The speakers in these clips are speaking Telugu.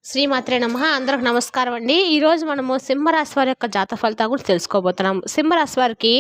శ్రీమాత్రే నమః. అందరికి నమస్కారం అండి. ఈరోజు మనము సింహరాశి వారి యొక్క జాతక ఫలితాల గురించి తెలుసుకోబోతున్నాం. సింహరాశి వారికి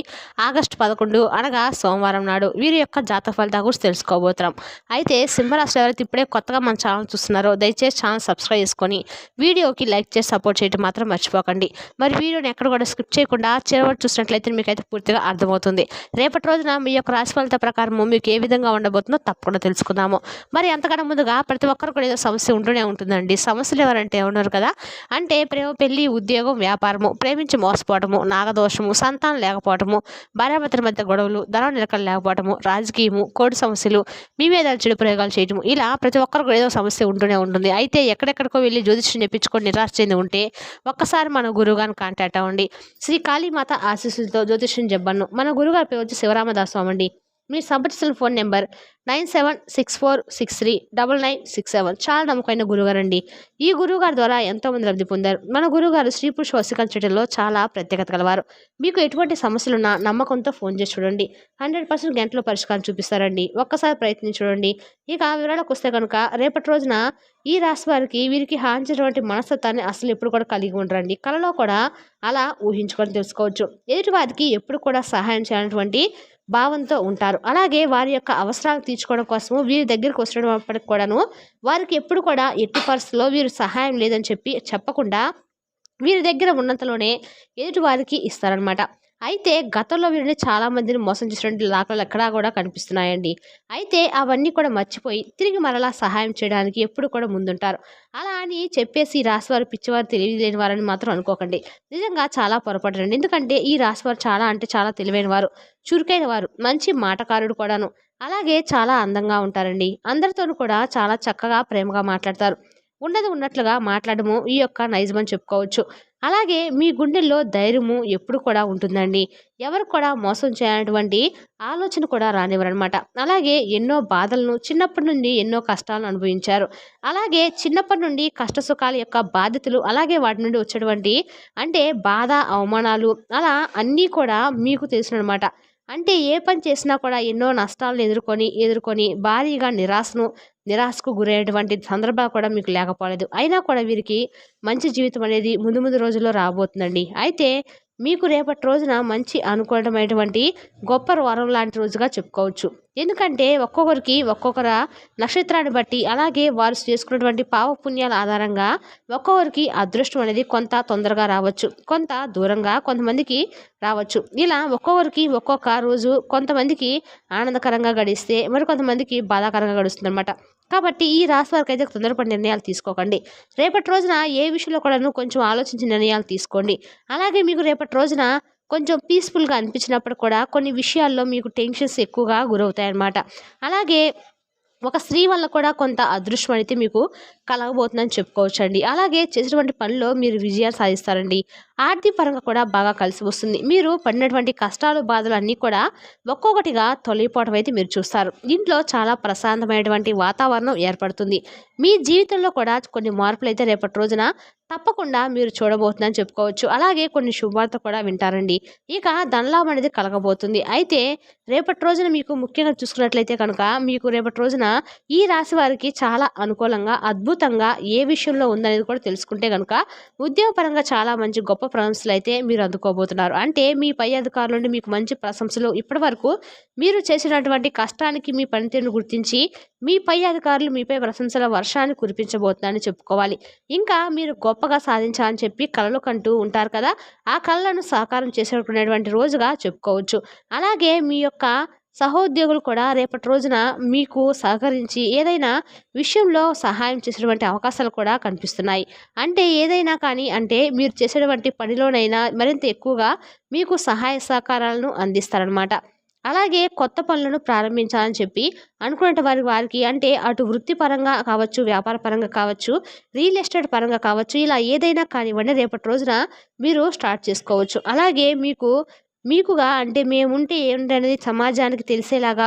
ఆగస్టు 11 అనగా సోమవారం నాడు వీరి యొక్క జాతక ఫలితాల గురించి తెలుసుకోబోతున్నాం. అయితే సింహరాశి ఎవరైతే ఇప్పుడే కొత్తగా మన ఛానల్ చూస్తున్నారో దయచేసి ఛానల్ సబ్స్క్రైబ్ చేసుకొని వీడియోకి లైక్ చేసి సపోర్ట్ చేయడం మాత్రం మర్చిపోకండి. మరి వీడియోని ఎక్కడ కూడా స్కిప్ చేయకుండా చివరి చూసినట్లయితే మీకైతే పూర్తిగా అర్థమవుతుంది. రేపటి రోజున మీ యొక్క రాశి ఫలిత ప్రకారము మీకు ఏ విధంగా ఉండబోతుందో తప్పకుండా తెలుసుకుందాము. మరి అంతకన్నా ముందుగా ప్రతి ఒక్కరు కూడా ఏదో సమస్య ఉంటూనే ఉంటుందండి. సమస్యలు ఎవరంటే ఉన్నారు కదా, అంటే ప్రేమ, పెళ్లి, ఉద్యోగం, వ్యాపారము, ప్రేమించి మోసపోవటము, నాగదోషము, సంతానం లేకపోవటము, భార్యాభర్తల మధ్య గొడవలు, ధనం నిలకడ లేకపోవటము, రాజకీయము, కోర్టు సమస్యలు, మీ మీద చెడు ప్రయోగాలు చేయటము, ఇలా ప్రతి ఒక్కరికి ఏదో సమస్య ఉంటూనే ఉంటుంది. అయితే ఎక్కడెక్కడికో వెళ్ళి జ్యోతిష్యం చెప్పించుకొని నిరాశ చెంది ఉంటే ఒక్కసారి మన గురువుగారిని కాంటాక్ట్ అవ్వండి. శ్రీ కాళీమాత ఆశీస్సులతో జ్యోతిష్యం చెప్పను. మన గురుగారి పేరు వచ్చి శివరామదాసు స్వామి అండి. మీరు సంప్రదించిన ఫోన్ నెంబర్ 9764639967. చాలా నమ్మకమైన గురుగారు అండి. ఈ గురువుగారి ద్వారా ఎంతోమంది లబ్ధి పొందారు. మన గురువుగారు స్త్రీ పురుష వశీకరణ చేయడంలో చాలా ప్రత్యేకత కలవారు. మీకు ఎటువంటి సమస్యలున్నా నమ్మకంతో ఫోన్ చేసి చూడండి. 100% గంటలో పరిష్కారం చూపిస్తారండి. ఒక్కసారి ప్రయత్నించి చూడండి. ఇక వివరాలకు వస్తే కనుక రేపటి రోజున ఈ రాశి వారికి వీరికి హానించినటువంటి మనస్తత్వాన్ని అసలు ఎప్పుడు కూడా కలిగి ఉండరండి. కలలో కూడా అలా ఊహించుకొని తెలుసుకోవచ్చు. ఎదుటి వారికి ఎప్పుడు కూడా సహాయం చేయాలన్నటువంటి భావంతో ఉంటారు. అలాగే వారి యొక్క అవసరాలు తీర్చుకోవడం కోసము వీరి దగ్గరికి వచ్చినప్పటికి కూడాను వారికి ఎప్పుడు కూడా ఎట్టి పరిస్థితుల్లో వీరు సహాయం లేదని చెప్పకుండా వీరి దగ్గర ఉన్నంతలోనే ఎదుటి వారికి ఇస్తారనమాట. అయితే గతంలో వీరిని చాలా మందిని మోసం చేసినటువంటి దాఖలాలు ఎక్కడా కూడా కనిపిస్తున్నాయండి. అయితే అవన్నీ కూడా మర్చిపోయి తిరిగి మరలా సహాయం చేయడానికి ఎప్పుడు కూడా ముందుంటారు. అలా అని చెప్పేసి ఈ రాశివారు పిచ్చివారు, తెలియలేని వారని మాత్రం అనుకోకండి. నిజంగా చాలా పొరపాటునండి. ఎందుకంటే ఈ రాశివారు చాలా అంటే చాలా తెలివైన వారు, చురుకైన వారు, మంచి మాటకారుడు కూడాను. అలాగే చాలా అందంగా ఉంటారండి. అందరితోనూ కూడా చాలా చక్కగా ప్రేమగా మాట్లాడతారు. ఉన్నది ఉన్నట్లుగా మాట్లాడము ఈ యొక్క నైజమని చెప్పుకోవచ్చు. అలాగే మీ గుండెల్లో ధైర్యము ఎప్పుడు కూడా ఉంటుందండి. ఎవరు కూడా మోసం చేయాలన్నటువంటి ఆలోచన కూడా రానివ్వరనమాట. అలాగే ఎన్నో బాధలను చిన్నప్పటి నుండి ఎన్నో కష్టాలను అనుభవించారు. అలాగే చిన్నప్పటి నుండి కష్ట సుఖాల యొక్క బాధ్యతలు, అలాగే వాటి నుండి వచ్చేటువంటి అంటే బాధ, అవమానాలు అలా అన్నీ కూడా మీకు తెలుసునమాట. అంటే ఏ పని చేసినా కూడా ఎన్నో నష్టాలను ఎదుర్కొని భారీగా నిరాశకు గురయ్యేటువంటి సందర్భాలు కూడా మీకు లేకపోలేదు. అయినా కూడా వీరికి మంచి జీవితం అనేది ముందు ముందు రోజుల్లో రాబోతుందండి. అయితే మీకు రేపటి రోజున మంచి అనుకూలమైనటువంటి గొప్ప వరం లాంటి రోజుగా చెప్పుకోవచ్చు. ఎందుకంటే ఒక్కొక్కరికి ఒక్కొక్కర నక్షత్రాన్ని బట్టి, అలాగే వారు చేసుకున్నటువంటి పాపపుణ్యాల ఆధారంగా ఒక్కొక్కరికి అదృష్టం అనేది కొంత తొందరగా రావచ్చు, కొంత దూరంగా కొంతమందికి రావచ్చు. ఇలా ఒక్కొక్కరికి ఒక్కొక్క రోజు కొంతమందికి ఆనందకరంగా గడిస్తే మరి కొంతమందికి బాధాకరంగా గడుస్తుంది అనమాట. కాబట్టి ఈ రాశి వారికి అయితే తొందరపడి నిర్ణయాలు తీసుకోకండి. రేపటి రోజున ఏ విషయంలో కూడాను కొంచెం ఆలోచించి నిర్ణయాలు తీసుకోండి. అలాగే మీకు రేపటి రోజున కొంచెం పీస్ఫుల్గా అనిపించినప్పుడు కూడా కొన్ని విషయాల్లో మీకు టెన్షన్స్ ఎక్కువగా గురవుతాయన్నమాట. అలాగే ఒక స్త్రీ వల్ల కూడా కొంత అదృష్టం అయితే మీకు కలగబోతుందని చెప్పుకోవచ్చండి. అలాగే చేసినటువంటి పనిలో మీరు విజయాలు సాధిస్తారండి. ఆర్థిక పరంగా కూడా బాగా కలిసి వస్తుంది. మీరు పడినటువంటి కష్టాలు, బాధలు అన్నీ కూడా ఒక్కొక్కటిగా తొలగిపోవడం అయితే మీరు చూస్తారు. ఇంట్లో చాలా ప్రశాంతమైనటువంటి వాతావరణం ఏర్పడుతుంది. మీ జీవితంలో కూడా కొన్ని మార్పులు అయితే రేపటి రోజున తప్పకుండా మీరు చూడబోతుందని చెప్పుకోవచ్చు. అలాగే కొన్ని శుభవార్త కూడా వింటారండి. ఇక ధనలాభం అనేది కలగబోతుంది. అయితే రేపటి రోజున మీకు ముఖ్యంగా చూసుకున్నట్లయితే కనుక మీకు రేపటి రోజున ఈ రాశి వారికి చాలా అనుకూలంగా, అద్భుతంగా ఏ విషయంలో ఉందనేది కూడా తెలుసుకుంటే కనుక ఉద్యోగపరంగా చాలా మంచి గొప్ప ప్రశంసలు అయితే మీరు అందుకోబోతున్నారు. అంటే మీ పై అధికారుల నుండి మీకు మంచి ప్రశంసలు, ఇప్పటి వరకు మీరు చేసినటువంటి కష్టానికి మీ పనితీరును గుర్తించి మీ పై అధికారులు మీపై ప్రశంసల వర్షాన్ని కురిపించబోతున్నారని చెప్పుకోవాలి. ఇంకా మీరు గొప్పగా సాధించాలని చెప్పి కలలు కంటూ ఉంటారు కదా, ఆ కళలను సాకారం చేసేటువంటి రోజుగా చెప్పుకోవచ్చు. అలాగే మీ యొక్క సహోద్యోగులు కూడా రేపటి రోజున మీకు సహకరించి ఏదైనా విషయంలో సహాయం చేసేటువంటి అవకాశాలు కూడా కనిపిస్తున్నాయి. అంటే ఏదైనా కానీ అంటే మీరు చేసేటువంటి పనిలోనైనా మరింత ఎక్కువగా మీకు సహాయ సహకారాలను అందిస్తారనమాట. అలాగే కొత్త పనులను ప్రారంభించాలని చెప్పి అనుకునే వారికి అంటే అటు వృత్తిపరంగా కావచ్చు, వ్యాపార పరంగా కావచ్చు, రియల్ ఎస్టేట్ పరంగా కావచ్చు, ఇలా ఏదైనా కానివ్వండి రేపటి రోజున మీరు స్టార్ట్ చేసుకోవచ్చు. అలాగే మీకు మీకుగా అంటే మేముంటే ఏంటనేది సమాజానికి తెలిసేలాగా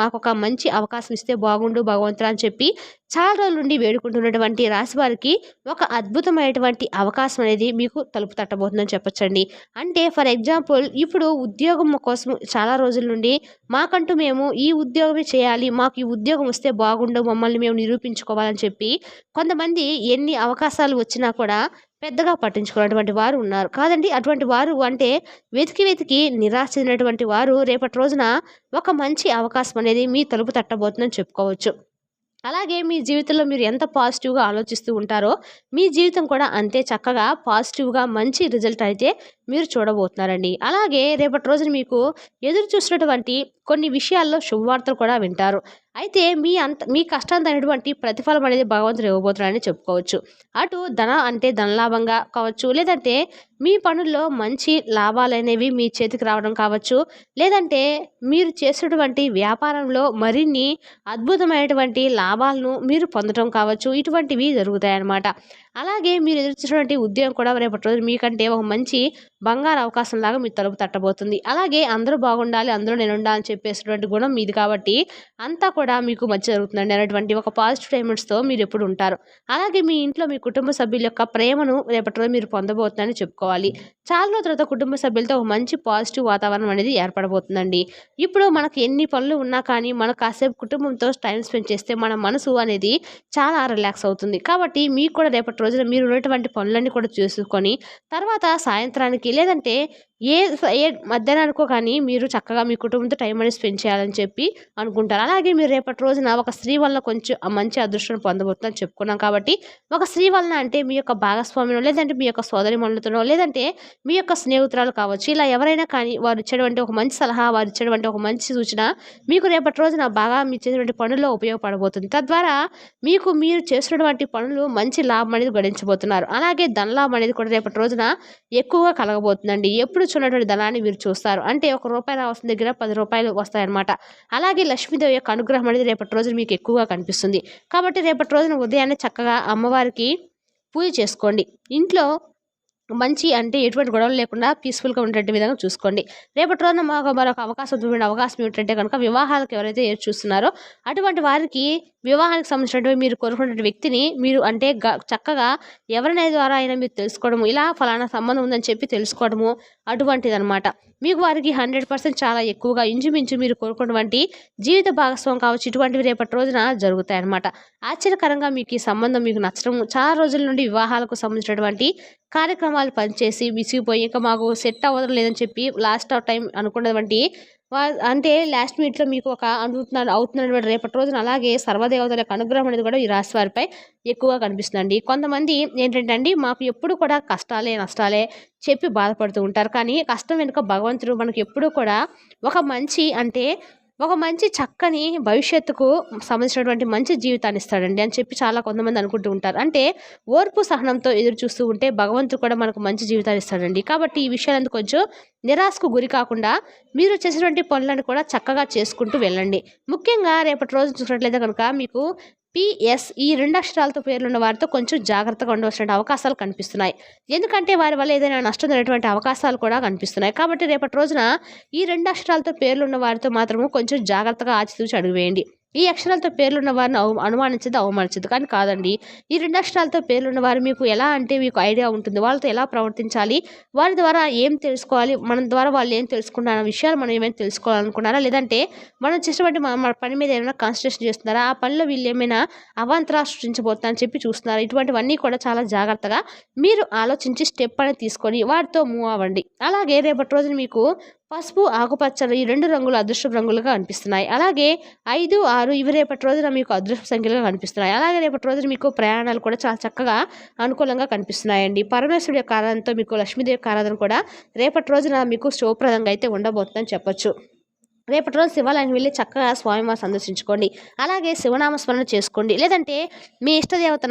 మాకొక మంచి అవకాశం ఇస్తే బాగుండు భగవంతుడా అని చెప్పి చాలా రోజుల నుండి వేడుకుంటున్నటువంటి రాశివారికి ఒక అద్భుతమైనటువంటి అవకాశం అనేది మీకు తలుపు తట్టబోతుందని చెప్పొచ్చండి. అంటే ఫర్ ఎగ్జాంపుల్ ఇప్పుడు ఉద్యోగం కోసం చాలా రోజుల నుండి మాకంటూ మేము ఈ ఉద్యోగమే చేయాలి, మాకు ఈ ఉద్యోగం వస్తే బాగుండు, మమ్మల్ని మేము నిరూపించుకోవాలని చెప్పి కొంతమంది ఎన్ని అవకాశాలు వచ్చినా కూడా పెద్దగా పట్టించుకున్నటువంటి వారు ఉన్నారు. కాదండి, అటువంటి వారు అంటే వెతికి వెతికి నిరాశ చెందినటువంటి వారు రేపటి రోజున ఒక మంచి అవకాశం అనేది మీ తలుపు తట్టబోతుందని చెప్పుకోవచ్చు. అలాగే మీ జీవితంలో మీరు ఎంత పాజిటివ్‌గా ఆలోచిస్తూ ఉంటారో, మీ జీవితం కూడా అంతే చక్కగా పాజిటివ్‌గా మంచి రిజల్ట్ అయితే మీరు చూడబోతున్నారండి. అలాగే రేపటి రోజున మీకు ఎదురు చూసినటువంటి కొన్ని విషయాల్లో శుభవార్తలు కూడా వింటారు. అయితే మీ కష్టానికి తగినటువంటి ప్రతిఫలం అనేది భగవంతుడు ఇవ్వబోతున్నాడని చెప్పుకోవచ్చు. అటు అంటే ధనలాభంగా కావచ్చు, లేదంటే మీ పనుల్లో మంచి లాభాలనేవి మీ చేతికి రావడం కావచ్చు, లేదంటే మీరు చేసేటువంటి వ్యాపారంలో మరిన్ని అద్భుతమైనటువంటి లాభాలను మీరు పొందడం కావచ్చు. ఇటువంటివి జరుగుతాయన్నమాట. అలాగే మీరు ఎదురుచూసినటువంటి ఉద్యోగం కూడా రేపటి రోజు మీకంటే ఒక మంచి బంగారు అవకాశంలాగా మీ తలుపు తట్టబోతుంది. అలాగే అందరూ బాగుండాలి, అందులో నేనుండాలని చెప్పేసినటువంటి గుణం మీది కాబట్టి అంతా కూడా మీకు మంచి జరుగుతుందండి అనేటువంటి ఒక పాజిటివ్ ఎలిమెంట్స్‌తో మీరెప్పుడు ఉంటారు. అలాగే మీ ఇంట్లో మీ కుటుంబ సభ్యుల యొక్క ప్రేమను రేపటి రోజు మీరు పొందబోతున్నారని చెప్పుకోవాలి. చాలా రోజుల తర్వాత కుటుంబ సభ్యులతో ఒక మంచి పాజిటివ్ వాతావరణం అనేది ఏర్పడబోతుందండి. ఇప్పుడు మనకు ఎన్ని పనులు ఉన్నా కానీ మనం కాసేపు కుటుంబంతో టైమ్ స్పెండ్ చేస్తే మన మనసు అనేది చాలా రిలాక్స్ అవుతుంది. కాబట్టి మీకు కూడా రేపటి రోజున మీరు ఉన్నటువంటి పనులన్నీ కూడా చూసుకొని తర్వాత సాయంత్రానికి లేదంటే ఏ మధ్యాహ్నానికో కానీ మీరు చక్కగా మీ కుటుంబంతో టైం అనేది స్పెండ్ చేయాలని చెప్పి అనుకుంటారు. అలాగే మీరు రేపటి రోజున ఒక స్త్రీ వలన కొంచెం మంచి అదృష్టాన్ని పొందబోతుందని చెప్పుకున్నాం కాబట్టి ఒక స్త్రీ వలన అంటే మీ యొక్క భాగస్వామినో లేదంటే మీ యొక్క సోదరిమణులతోనో లేదంటే మీ యొక్క స్నేహితురాలు కావచ్చు, ఇలా ఎవరైనా కానీ వారు ఇచ్చేటువంటి ఒక మంచి సలహా, వారు ఇచ్చేటువంటి ఒక మంచి సూచన మీకు రేపటి రోజున బాగా మీ చేసేటువంటి పనుల్లో ఉపయోగపడబోతుంది. తద్వారా మీరు చేసినటువంటి పనులు మంచి లాభం అనేది గడించబోతున్నారు. అలాగే ధనలాభం అనేది కూడా రేపటి రోజున ఎక్కువగా కలగబోతుందండి. ఎప్పుడు చూడనటువంటి ధనాన్ని మీరు చూస్తారు. అంటే ₹1 రావాల్సిన దగ్గర ₹10 వస్తాయన్నమాట. అలాగే లక్ష్మీదేవి యొక్క అనుగ్రహం అనేది రేపటి రోజున మీకు ఎక్కువగా కనిపిస్తుంది. కాబట్టి రేపటి రోజున ఉదయాన్నే చక్కగా అమ్మవారికి పూజ చేసుకోండి. ఇంట్లో మంచి అంటే ఎటువంటి గొడవలు లేకుండా పీస్‌ఫుల్‌గా ఉండేటి విధంగా చూసుకోండి. రేపటి రోజున మరొక అవకాశం ఏమిటంటే గనుక వివాహాలకు ఎవరైతే ఎదురు చూస్తున్నారో అటువంటి వారికి వివాహానికి సంబంధించినటువంటి మీరు కోరుకున్న వ్యక్తిని మీరు అంటే చక్కగా ఎవరిని ద్వారా అయినా మీరు తెలుసుకోవడము, ఇలా ఫలానా సంబంధం ఉందని చెప్పి తెలుసుకోవడము అటువంటిదనమాట. మీకు వారికి 100% చాలా ఎక్కువగా ఇంచుమించు మీరు కోరుకున్నటువంటి జీవిత భాగస్వామి కావచ్చు, ఇటువంటివి రేపటి రోజున జరుగుతాయన్నమాట. ఆశ్చర్యకరంగా మీకు ఈ సంబంధం మీకు నచ్చడం, చాలా రోజుల నుండి వివాహాలకు సంబంధించినటువంటి కార్యక్రమాలు పనిచేసి విసిగిపోయి ఇంకా మాకు సెట్ అవ్వడం లేదని చెప్పి లాస్ట్ టైం అనుకున్నటువంటి అంటే లాస్ట్ మినిట్‌లో మీకు ఒక అవుతున్నటువంటి రేపటి రోజున అలాగే సర్వదేవతల యొక్క అనుగ్రహం అనేది కూడా ఈ రాశి వారిపై ఎక్కువగా కనిపిస్తుందండి. కొంతమంది ఏంటంటే అండి, మాకు ఎప్పుడు కూడా కష్టాలే, నష్టాలే చెప్పి బాధపడుతూ ఉంటారు. కానీ కష్టం వెనుక భగవంతుడు మనకు ఎప్పుడూ కూడా ఒక మంచి చక్కని భవిష్యత్తుకు సంబంధించినటువంటి మంచి జీవితాన్ని ఇస్తాడండి అని చెప్పి చాలా కొంతమంది అనుకుంటూ ఉంటారు. అంటే ఓర్పు సహనంతో ఎదురు చూస్తూ ఉంటే భగవంతుడు కూడా మనకు మంచి జీవితాన్ని ఇస్తాడండి. కాబట్టి ఈ విషయాలందు కొంచెం నిరాశకు గురి కాకుండా మీరు చేసేటువంటి పనులను కూడా చక్కగా చేసుకుంటూ వెళ్ళండి. ముఖ్యంగా రేపటి రోజు చూసినట్లయితే కనుక మీకు PS ఈ 2 అక్షరాలతో పేర్లున్న వారితో కొంచెం జాగ్రత్తగా ఉండవలసిన అవకాశాలు కనిపిస్తున్నాయి. ఎందుకంటే వారి వల్ల ఏదైనా నష్టం జరిగేటువంటి అవకాశాలు కూడా కనిపిస్తున్నాయి. కాబట్టి రేపటి రోజున ఈ 2 అక్షరాలతో పేర్లున్న వారితో మాత్రము కొంచెం జాగ్రత్తగా ఆచితూచి అడుగు వేయండి. ఈ అక్షరాలతో పేర్లున్న వారిని అనుమానించదు, అవమానించదు. కానీ కాదండి, ఈ 2 అక్షరాలతో పేర్లున్న వారు మీకు ఎలా అంటే మీకు ఐడియా ఉంటుంది. వాళ్ళతో ఎలా ప్రవర్తించాలి, వారి ద్వారా ఏం తెలుసుకోవాలి, మన ద్వారా వాళ్ళు ఏం తెలుసుకుంటారు అన్న విషయాలు మనం ఏమైనా తెలుసుకోవాలనుకున్నారా, లేదంటే మనం చేసేటువంటి మన పని మీద ఏమైనా కాన్సంట్రేషన్ చేస్తున్నారా, ఆ పనిలో వీళ్ళు ఏమైనా అవాంతరాలు సృష్టించబోతున్నారని చెప్పి చూస్తున్నారు. ఇటువంటివన్నీ కూడా చాలా జాగ్రత్తగా మీరు ఆలోచించి స్టెప్ అనేది తీసుకొని వాటితో మూవ్ అవ్వండి. అలాగే రేపటి రోజున మీకు పసుపు, ఆకుపచ్చ ఈ 2 రంగులు అదృష్టపు రంగులుగా కనిపిస్తున్నాయి. అలాగే 5, 6 ఇవి రేపటి రోజున మీకు అదృష్ట సంఖ్యలుగా కనిపిస్తున్నాయి. అలాగే రేపటి రోజున మీకు ప్రయాణాలు కూడా చాలా చక్కగా అనుకూలంగా కనిపిస్తున్నాయండి. పరమేశ్వరుడి యొక్క ఆరాధనతో మీకు లక్ష్మీదేవి యొక్క ఆరాధన కూడా రేపటి రోజున మీకు శుభప్రదంగా అయితే ఉండబోతుందని చెప్పొచ్చు. రేపటి రోజు శివాలయానికి వెళ్ళి చక్కగా స్వామివారిని సందర్శించుకోండి. అలాగే శివనామస్మరణ చేసుకోండి. లేదంటే మీ ఇష్టదేవత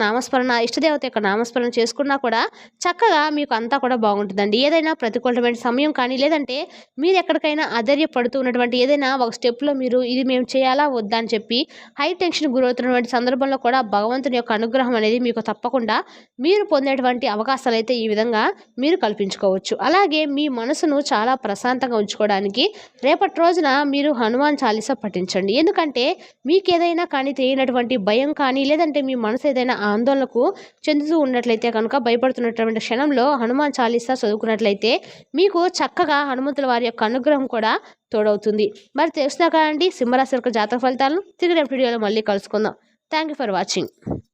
యొక్క నామస్మరణ చేసుకున్నా కూడా చక్కగా మీకు అంతా కూడా బాగుంటుందండి. ఏదైనా ప్రతికూలమైన సమయం కానీ, లేదంటే మీరు ఎక్కడికైనా అధైర్యపడుతూ ఉన్నటువంటి ఏదైనా ఒక స్టెప్‌లో మీరు ఇది మేము చేయాలా? వద్దా? అని చెప్పి హై టెన్షన్ గురవుతున్నటువంటి సందర్భంలో కూడా భగవంతుని యొక్క అనుగ్రహం అనేది మీకు తప్పకుండా మీరు పొందేటువంటి అవకాశాలైతే ఈ విధంగా మీరు కల్పించుకోవచ్చు. అలాగే మీ మనసును చాలా ప్రశాంతంగా ఉంచుకోవడానికి రేపటి రోజున మీరు హనుమాన్ చాలీసా పఠించండి. ఎందుకంటే మీకేదైనా కానీ తెలియనటువంటి భయం కానీ, లేదంటే మీ మనసు ఏదైనా ఆందోళనకు చెందుతూ ఉన్నట్లయితే కనుక, భయపడుతున్నటువంటి క్షణంలో హనుమాన్ చాలీసా చదువుకున్నట్లయితే మీకు చక్కగా హనుమంతుల వారి యొక్క అనుగ్రహం కూడా తోడవుతుంది. మరి తెలుసునా కదండి సింహరాశి యొక్క జాతక ఫలితాలను. తిరిగి రేపటి వీడియోలో మళ్ళీ కలుసుకుందాం. Thank you for watching.